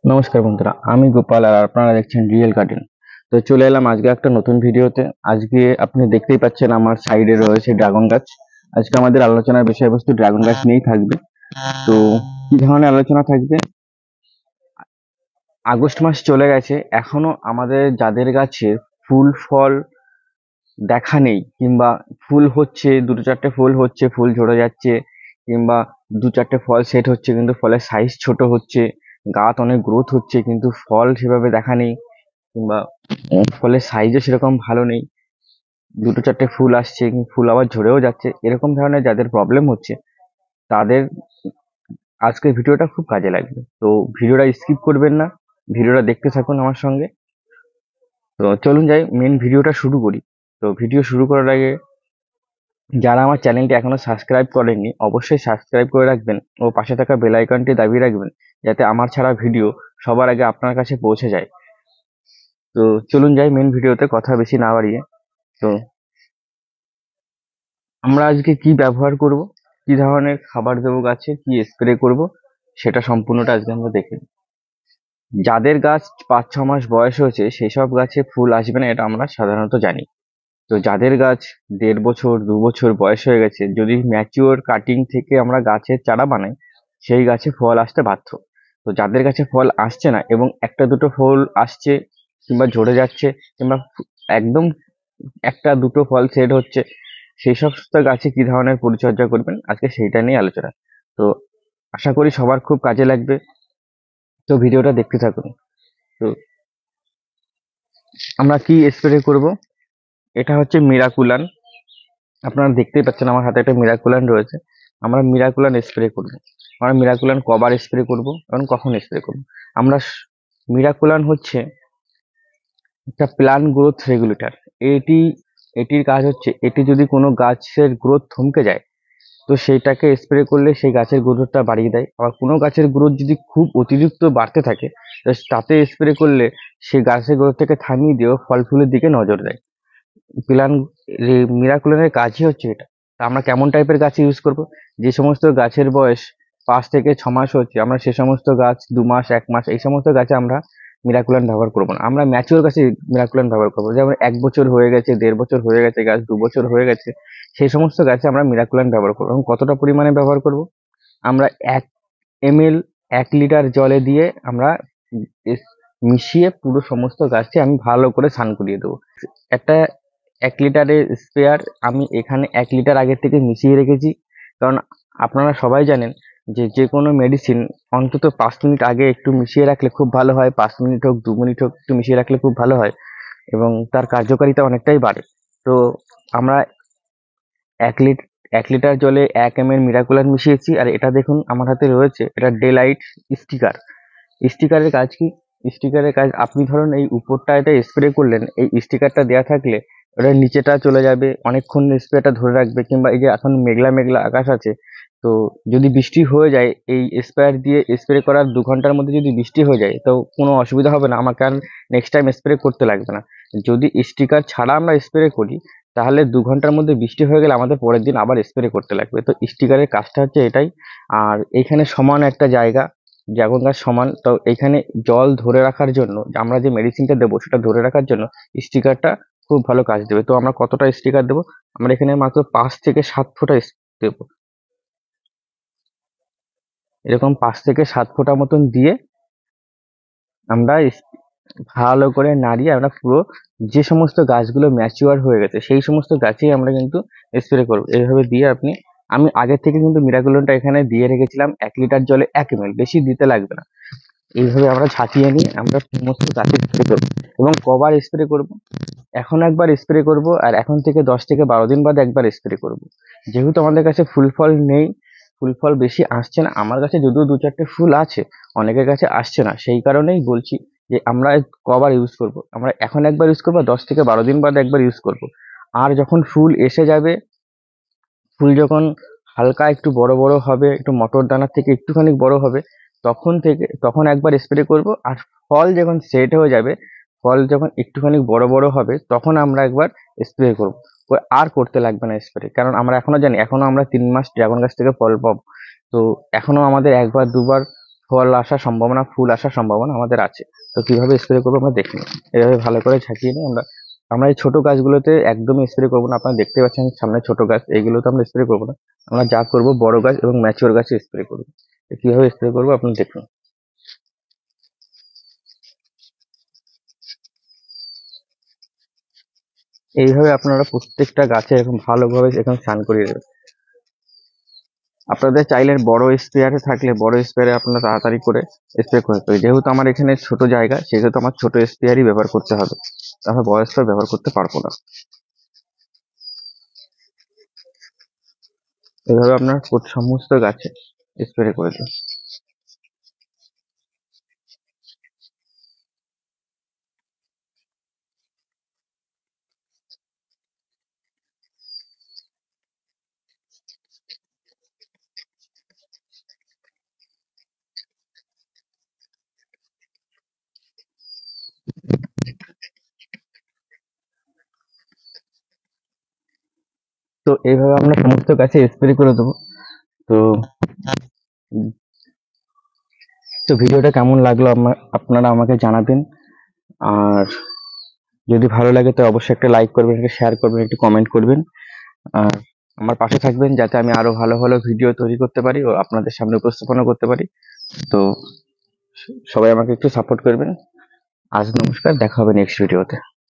নমস্কার বন্ধুরা, আমি গোপাল আর আপনারা দেখছেন রিয়েল গার্ডেন। তো চলে এলাম আজকে একটা নতুন ভিডিওতে। আজকে আপনি দেখতেই পাচ্ছেন আমার সাইডে রয়েছে ড্রাগন গাছ। আজকে আমাদের আলোচনার বিষয়বস্তু ড্রাগন গাছ নিয়েই থাকবে। তো কি ধরনের আলোচনা থাকবে? আগস্ট মাস চলে গেছে, এখনো আমাদের যাদের গাছে ফুল ফল দেখা নেই, কিংবা ফুল হচ্ছে, দুটো চারটে ফুল হচ্ছে, ফুল ঝরে যাচ্ছে, কিংবা দু চারটে ফল সেট হচ্ছে কিন্তু ফলের সাইজ ছোট হচ্ছে, গাছ অনেক গ্রোথ হচ্ছে কিন্তু ফল সেভাবে দেখা নেই, কিংবা ফলের সাইজও সেরকম ভালো নেই, দুটো চারটে ফুল আসছে কিন্তু ফুল আবার ঝরেও যাচ্ছে, এরকম ধরনের যাদের প্রবলেম হচ্ছে তাদের আজকের ভিডিওটা খুব কাজে লাগবে। তো ভিডিওটা স্কিপ করবেন না, ভিডিওটা দেখতে থাকুন আমার সঙ্গে। তো চলুন যাই, মেন ভিডিওটা শুরু করি। তো ভিডিও শুরু করার আগে যারা আমার চ্যানেলটি এখনো সাবস্ক্রাইব করেননি অবশ্যই সাবস্ক্রাইব করে রাখবেন ও পাশে থাকা বেল আইকনটি দাবিয়ে রাখবেন, যাতে আমার ছাড়া ভিডিও সবার আগে আপনার কাছে পৌঁছে যায়। তো চলুন যাই মেন ভিডিওতে, কথা বেশি না বাড়িয়ে। তো আমরা আজকে কি ব্যবহার করব, কি ধরনের খাবার দেবো গাছে, কি স্প্রে করব, সেটা সম্পূর্ণটা আজকে আমরা দেখে নিই। যাদের গাছ 5-6 মাস বয়স হয়েছে সেই সব গাছে ফুল আসবে না, এটা আমরা সাধারণত জানি। তো যাদের গাছ 1.5 বছর 2 বছর বয়স হয়ে গেছে, যদি ম্যাচিওর কাটিং থেকে আমরা গাছের চারা বানাই সেই গাছে ফল আসতে বাধ্য। তো যাদের গাছে ফল আসছে না এবং একটা দুটো ফল আসছে কিংবা ঝরে যাচ্ছে, কিংবা একদম একটা দুটো ফল সেট হচ্ছে, সেই সমস্ত গাছে কি ধরনের পরিচর্যা করবেন আজকে সেইটা নিয়ে আলোচনা। তো আশা করি সবার খুব কাজে লাগবে, তো ভিডিওটা দেখতে থাকুন। তো আমরা কি স্প্রে করব, এটা হচ্ছে মিরাকুলান। আপনারা দেখতেই পাচ্ছেন আমার হাতে একটা মিরাকুলান রয়েছে। আমরা মিরাকুলান স্প্রে করব, আমরা মিরাকুলান কবার স্প্রে করব এবং কখন স্প্রে করব। আমরা মিরাকুলান হচ্ছে একটা প্লান্ট গ্রোথ রেগুলেটর। এটি এটির কাজ হচ্ছে, এটি যদি কোনো গাছের গ্রোথ থমকে যায় তো সেইটাকে স্প্রে করলে সেই গাছের গ্রোথটা বাড়িয়ে দেয়। আবার কোনো গাছের গ্রোথ যদি খুব অতিরিক্ত বাড়তে থাকে তো তাতে স্প্রে করলে সেই গাছের গ্রোথটাকে থামিয়ে দিয়েও ফল ফুলের দিকে নজর দেয়। প্লান মিরাকুলানের কাজই হচ্ছে এটা। তা আমরা কেমন টাইপের গাছ ইউজ করব? যে সমস্ত গাছের বয়স 5 থেকে 6 মাস হচ্ছে, আমরা সে সমস্ত গাছ 2 মাস 1 মাস এই সমস্ত গাছে আমরা মিরাকুলান ব্যবহার করবো না। আমরা ম্যাচিওর গাছে মিরাকুলান ব্যবহার করবো, যেমন 1 বছর হয়ে গেছে, 1.5 বছর হয়ে গেছে গাছ, 2 বছর হয়ে গেছে, সেই সমস্ত গাছে আমরা মিরাকুলান ব্যবহার করবো। এবং কতটা পরিমাণে ব্যবহার করব? আমরা 1 ml 1 লিটার জলে দিয়ে আমরা মিশিয়ে পুরো সমস্ত গাছে আমি ভালো করে স্নান করিয়ে দেবো। একটা 1 লিটারের স্পেয়ার আমি এখানে 1 লিটার আগের থেকে মিশিয়ে রেখেছি। কারণ আপনারা সবাই জানেন যে যে কোনো মেডিসিন অন্তত 5 মিনিট আগে একটু মিশিয়ে রাখলে খুব ভালো হয়, 5 মিনিট হোক 2 মিনিট হোক একটু মিশিয়ে রাখলে খুব ভালো হয় এবং তার কার্যকারিতা অনেকটাই বাড়ে। তো আমরা 1 লিটার জলে 1 ml মিরাকুলার মিশিয়েছি। আর এটা দেখুন আমার হাতে রয়েছে, এটা ডেলাইট স্টিকার। স্টিকারের কাজ কি? স্টিকারের কাজ, আপনি ধরুন এই উপরটা এটা স্প্রে করলেন, এই স্টিকারটা দেওয়া থাকলে ওটা নিচেটা চলে যাবে, অনেকক্ষণ স্প্রেটা ধরে রাখবে। কিংবা এই যে এখন মেঘলা মেঘলা আকাশ আছে, তো যদি বৃষ্টি হয়ে যায় এই স্প্রেয়ার দিয়ে স্প্রে করার 2 ঘন্টার মধ্যে যদি বৃষ্টি হয়ে যায় তো কোনো অসুবিধা হবে না আমার, কারণ নেক্সট টাইম স্প্রে করতে লাগবে না। যদি স্টিকার ছাড়া আমরা স্প্রে করি তাহলে 2 ঘন্টার মধ্যে বৃষ্টি হয়ে গেলে আমাদের পরের দিন আবার স্প্রে করতে লাগবে। তো স্টিকারের কাজটা হচ্ছে এটাই। আর এইখানে সমান একটা জায়গা, ড্রাগন গাছ সমান, তো এখানে জল ধরে রাখার জন্য আমরা যে মেডিসিনটা দেবো সেটা ধরে রাখার জন্য স্টিকারটা খুব ভালো কাজ দেবে। তো আমরা কতটা স্টিকার দেবো? আমরা এখানে মাত্র 5 থেকে 7 ফোঁটা দেবো। এরকম 5 থেকে 7 ফোঁটা মতন দিয়ে আমরা ভালো করে নাড়িয়ে আমরা পুরো যে সমস্ত গাছগুলো ম্যাচিওর হয়ে গেছে সেই সমস্ত গাছেই আমরা কিন্তু স্প্রে করবো। এইভাবে দিয়ে আমি আগের থেকে কিন্তু মিরাকুলনটা এখানে দিয়ে রেখেছিলাম 1 লিটার জলে 1 ml, বেশি দিতে লাগবে না। এইভাবে আমরা ছাঁচিয়ে নিয়ে আমরা সমস্ত গাছে স্প্রে করবো। এবং কবার স্প্রে করব? এখন একবার স্প্রে করব আর এখন থেকে 10 থেকে 12 দিন বাদে একবার স্প্রে করব। যেহেতু আমাদের কাছে ফুল ফল নেই, ফুল ফল বেশি আসছে না, আমার কাছে যদিও দু চারটে ফুল আছে, অনেকের কাছে আসছে না, সেই কারণেই বলছি যে আমরা কবার ইউজ করব। আমরা এখন একবার ইউজ করবো, 10 থেকে 12 দিন বাদে একবার ইউজ করব। আর যখন ফুল এসে যাবে, ফুল যখন হালকা একটু বড় বড় হবে, একটু মটর দানার থেকে একটুখানি বড় হবে, তখন একবার স্প্রে করব। আর ফল যখন সেট হয়ে যাবে, ফল যখন একটুখানি বড় বড় হবে তখন আমরা একবার স্প্রে করব। আর করতে লাগবে না স্প্রে, কারণ আমরা এখনো জানি এখনো আমরা 3 মাস ড্রাগন গাছ থেকে ফল পাবো। তো এখনো আমাদের একবার দুবার ফল আসার সম্ভাবনা, ফুল আসার সম্ভাবনা আমাদের আছে। তো কিভাবে স্প্রে করবো আমরা দেখে নিই। এভাবে ভালো করে ঝাঁকিয়ে নিই আমরা। আমরা এই ছোট গাছগুলোতে একদমই স্প্রে করবো না। আপনারা দেখতে পাচ্ছেন সামনে ছোট গাছ, এইগুলোতে আমরা স্প্রে করবো না। আমরা যা করবো বড় গাছ এবং ম্যাচিওর গাছে স্প্রে করবো। তো কিভাবে স্প্রে করবো আপনারা দেখুন। এইভাবে আপনারা প্রত্যেকটা গাছে এরকম ভালোভাবে এরকম স্নান করিয়ে দেবেন। আপনাদের চাইলে বড় স্প্রেয়ারে থাকলে বড় স্প্রেয়ারে আপনারা তাড়াতাড়ি করে স্প্রে করতে হবে। যেহেতু আমার এখানে ছোট জায়গা, সেহেতু আমার ছোট স্প্রেয়ারই ব্যবহার করতে হবে। আমরা বড় স্প্রে ব্যবহার করতে পারবো না। এভাবে আপনার সমস্ত গাছে স্প্রে করে দিন। তো এইভাবে আমরা সমস্ত গাছে স্প্রে করে দেবো। তো তো ভিডিওটা কেমন লাগলো আপনারা আমাকে জানাবেন। আর যদি ভালো লাগে তো অবশ্যই একটা লাইক করবেন, একটা শেয়ার করবেন, একটু কমেন্ট করবেন। আর আমার পাশে থাকবেন যাতে আমি আরো ভালো ভালো ভিডিও তৈরি করতে পারি ও আপনাদের সামনে উপস্থাপনা করতে পারি। তো সবাই আমাকে একটু সাপোর্ট করবেন। আজ নমস্কার, দেখা হবে নেক্সট ভিডিওতে।